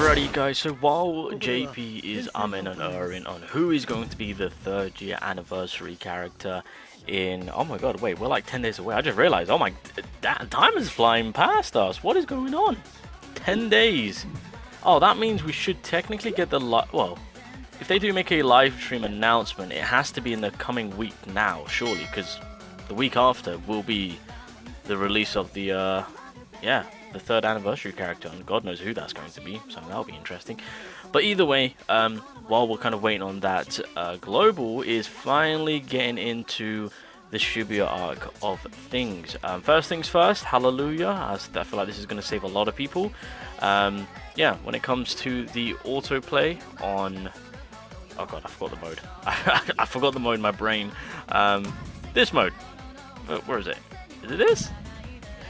Alrighty guys, so while JP is umming and erring on who is going to be the 3rd year anniversary character in... Oh my god, wait, we're like 10 days away. I just realized, oh my... time is flying past us. What is going on? 10 days. Oh, that means we should technically get the... Well, if they do make a live stream announcement, it has to be in the coming week now, surely, because the week after will be the release of the... yeah, the 3rd anniversary character, and God knows who that's going to be, so that'll be interesting. But either way, while we're kind of waiting on that, Global is finally getting into the Shibuya arc of things. First things first, hallelujah, I feel like this is going to save a lot of people. Yeah, when it comes to the autoplay on... Oh god, I forgot the mode. I forgot the mode in my brain. This mode. Where is it? Is it this?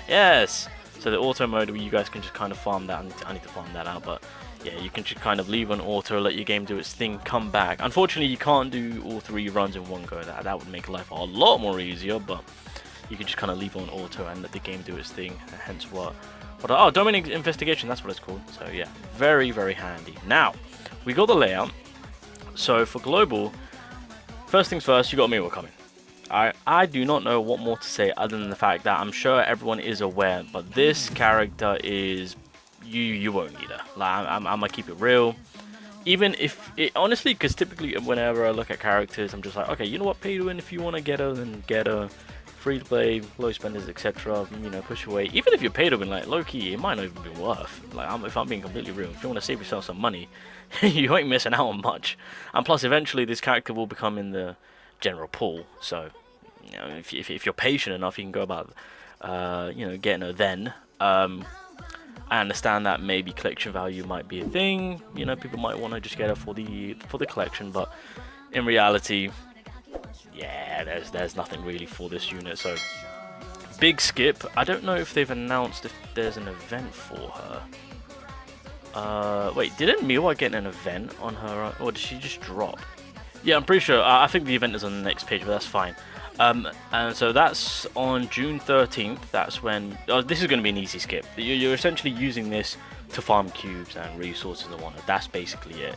Yes! So the auto mode where you guys can just kind of farm that. I need to farm that out, but yeah, you can just kind of leave on auto, let your game do its thing, come back. Unfortunately, you can't do all 3 runs in one go. That would make life a lot more easier, but you can just kind of leave on auto and let the game do its thing. Hence what oh, domain investigation, that's what it's called. So yeah, very, very handy. Now, we got the layout. So for Global, first things first, you got Miwa coming. I do not know what more to say other than the fact that I'm sure everyone is aware, but this character is... You won't need her. Like, I'm gonna keep it real. Even if... honestly, because typically whenever I look at characters, I'm just like, okay, you know what, pay to win. If you want to get her, then get her. Free to play, low spenders, etc. You know, push away. Even if you're paid to win, like, low-key, it might not even be worth. Like, if I'm being completely real, if you want to save yourself some money, you ain't missing out on much. And plus, eventually, this character will become in the general pool, so... You know, if you're patient enough, you can go about, you know, getting her then. I understand that maybe collection value might be a thing. You know, people might want to just get her for the collection, but in reality, yeah, there's nothing really for this unit. So big skip. I don't know if they've announced if there's an event for her. Wait, didn't Miwa get an event on her, or did she just drop? Yeah, I'm pretty sure. I think the event is on the next page, but that's fine. And so that's on June 13th. That's when... Oh, this is going to be an easy skip. You're essentially using this to farm cubes and resources and whatnot. That's basically it.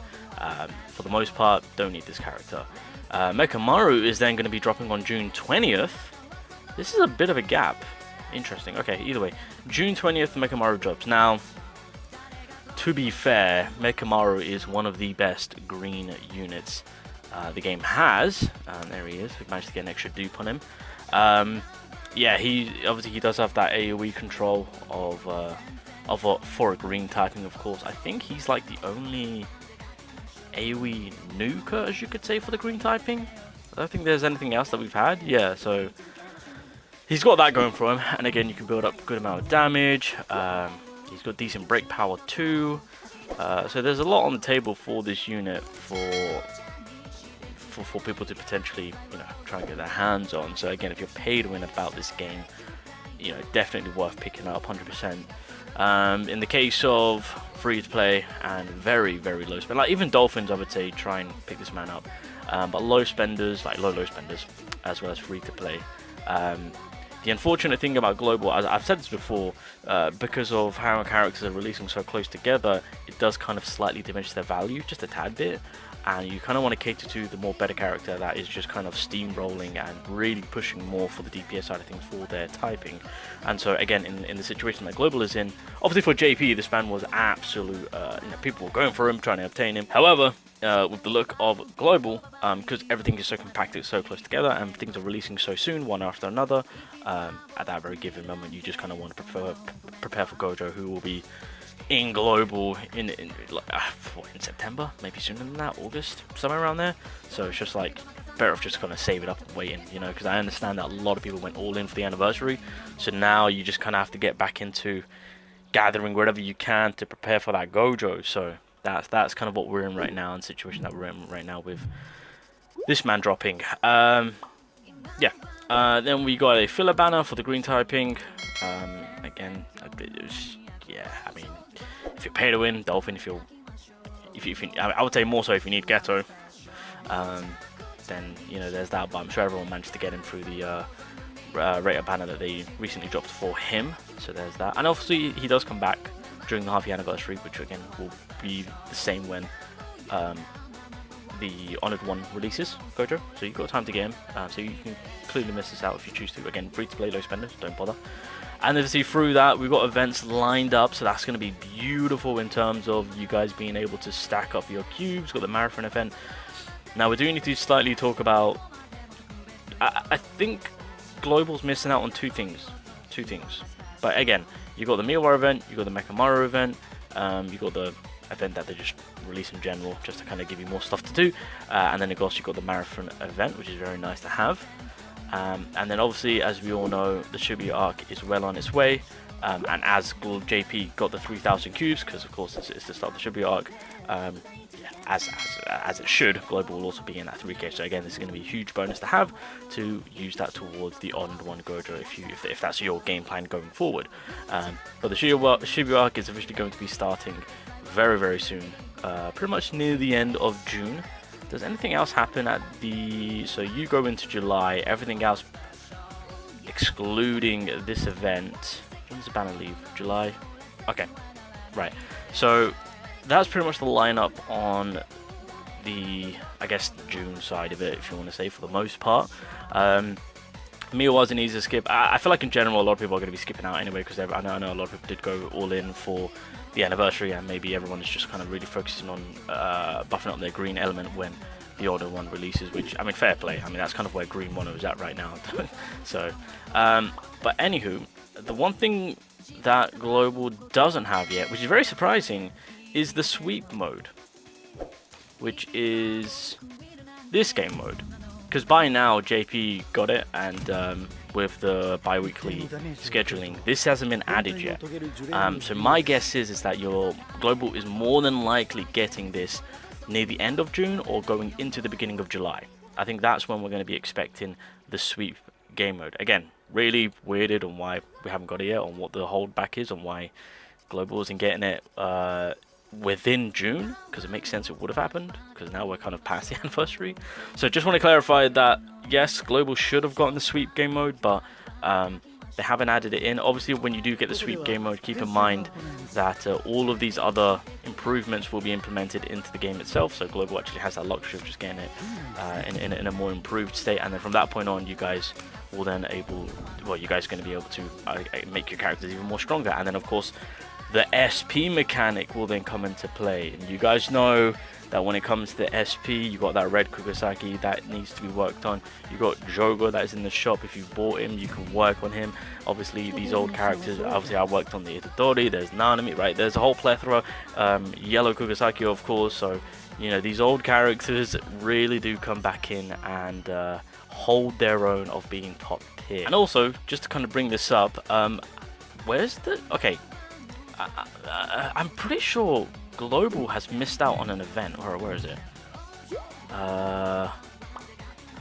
For the most part, don't need this character. Mekamaru is then going to be dropping on June 20th. This is a bit of a gap. Interesting. Okay, either way. June 20th, Mekamaru drops. Now, to be fair, Mekamaru is one of the best green units the game has. There he is. We managed to get an extra dupe on him. Yeah, he does have that AoE control of for a green typing, of course. I think he's like the only AoE nuker, as you could say, for the green typing. I don't think there's anything else that we've had. Yeah, so he's got that going for him, and again, you can build up a good amount of damage. He's got decent break power too. So there's a lot on the table for this unit for people to potentially, you know, try and get their hands on. So again, if you're paid to win about this game, you know, definitely worth picking up 100%. In the case of free to play and very, very low spend, like even Dolphins, I would say try and pick this man up. But low spenders, like low spenders, as well as free to play. The unfortunate thing about Global, as I've said this before, because of how characters are releasing so close together, it does kind of slightly diminish their value just a tad bit. And you kind of want to cater to the more better character that is just kind of steamrolling and really pushing more for the DPS side of things for their typing. And so again, in the situation that Global is in, obviously for JP, this man was absolute, you know, people were going for him, trying to obtain him. However, with the look of Global, because everything is so compacted, so close together, and things are releasing so soon, one after another, at that very given moment, you just kind of want to prepare for Gojo, who will be in Global in September, maybe sooner than that, August, somewhere around there. So it's just like better off just kind of save it up and waiting, you know, because I understand that a lot of people went all in for the anniversary. So now you just kind of have to get back into gathering wherever you can to prepare for that Gojo. So that's kind of what we're in right now, and the situation that we're in right now with this man dropping. Yeah. Then we got a filler banner for the green typing. Again, yeah, I mean, if you're pay to win, Dolphin. If you, I would say more so if you need Ghetto, then you know there's that. But I'm sure everyone managed to get him through the Rate banner that they recently dropped for him. So there's that, and obviously he does come back during the half-year anniversary, which again will be the same when the Honored One releases, Gojo. So you've got time to get him, so you can clearly miss this out if you choose to. Again, free to play, low spenders, don't bother. And obviously through that, we've got events lined up, so that's going to be beautiful in terms of you guys being able to stack up your cubes. Got the marathon event. Now we do need to slightly talk about, I think Global's missing out on two things. But again, you got the Miwa event, you got the Mechamaru event, you got the event that they just release in general, just to kind of give you more stuff to do, and then of course you got the marathon event, which is very nice to have. And then obviously, as we all know, the Shibuya arc is well on its way, and as JP got the 3,000 cubes, because of course it's the start of the Shibuya arc, yeah, as it should, Global will also be in that 3K. So again, this is going to be a huge bonus to have, to use that towards the Honored One Gojo if that's your game plan going forward. But the Shibuya arc is officially going to be starting very, very soon, pretty much near the end of June. Does anything else happen at the... So you go into July, everything else excluding this event. When does the banner leave? July? Okay, right. So that's pretty much the lineup on the, I guess, June side of it, if you want to say, for the most part. Mia was an easy skip. I feel like in general a lot of people are going to be skipping out anyway, because I know a lot of people did go all in for the anniversary, and maybe everyone is just kind of really focusing on buffing up their green element when the Order 1 releases, which, I mean, fair play. I mean, that's kind of where Green Mono is at right now. So, but anywho, the one thing that Global doesn't have yet, which is very surprising, is the sweep mode, which is this game mode. Because by now JP got it, and with the bi-weekly scheduling, this hasn't been added yet. So my guess is that your Global is more than likely getting this near the end of June or going into the beginning of July. I think that's when we're going to be expecting the sweep game mode. Again, really weirded on why we haven't got it yet, on what the holdback is, on why Global isn't getting it within June, because it makes sense it would have happened, because now we're kind of past the anniversary. So just want to clarify that yes, Global should have gotten the sweep game mode, but they haven't added it in. Obviously, when you do get the sweep game mode, keep in mind that all of these other improvements will be implemented into the game itself. So Global actually has that luxury of just getting it in a more improved state, and then from that point on, you guys will then you guys are going to be able to make your characters even more stronger. And then of course the SP mechanic will then come into play, and you guys know that when it comes to the SP, you got that red Kugasaki that needs to be worked on. You got Jogo that is in the shop. If you bought him, you can work on him. Obviously, these old characters, obviously I worked on the Itadori, there's Nanami, right? There's a whole plethora. Yellow Kugasaki, of course. So, you know, these old characters really do come back in and hold their own of being top tier. And also, just to kind of bring this up, where's the... Okay, I'm pretty sure Global has missed out on an event, or where is it?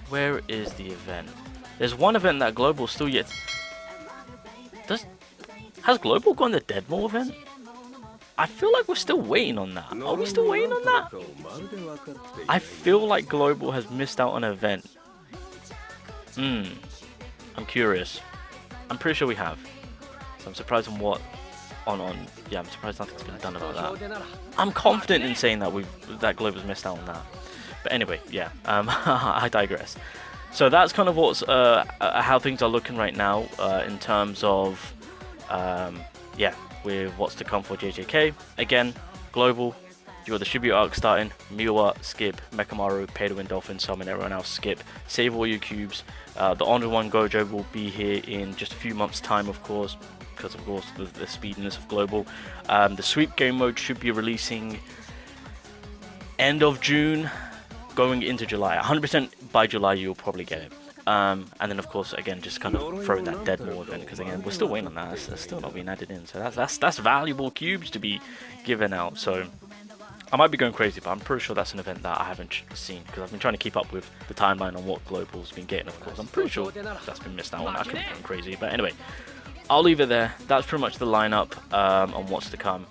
Where is the event? There's one event that Global still yet. Has Global gone the Deadmore event? I feel like we're still waiting on that. Are we still waiting on that? I feel like Global has missed out on an event. I'm curious. I'm pretty sure we have. So I'm surprised on what. Yeah, I'm surprised nothing's been done about that. I'm confident in saying that Global's missed out on that. But anyway, yeah, I digress. So that's kind of what's how things are looking right now in terms of yeah, with what's to come for JJK. Again, Global, you got the Shibuya arc starting. Miwa, skip. Mechamaru, pay to win Dolphin, summon, everyone else, skip. Save all your cubes. The Honored One Gojo will be here in just a few months' time, of course, because of course the speediness of Global. The sweep game mode should be releasing end of June, going into July. 100% by July you'll probably get it. And then of course again just kind of throw that Deadmore event, because again we're still waiting on that. That's still not being added in. So that's valuable cubes to be given out. So I might be going crazy, but I'm pretty sure that's an event that I haven't seen, because I've been trying to keep up with the timeline on what Global's been getting. Of course, I'm pretty sure that's been missed out on. I could be going crazy, but anyway. I'll leave it there. That's pretty much the lineup on what's to come.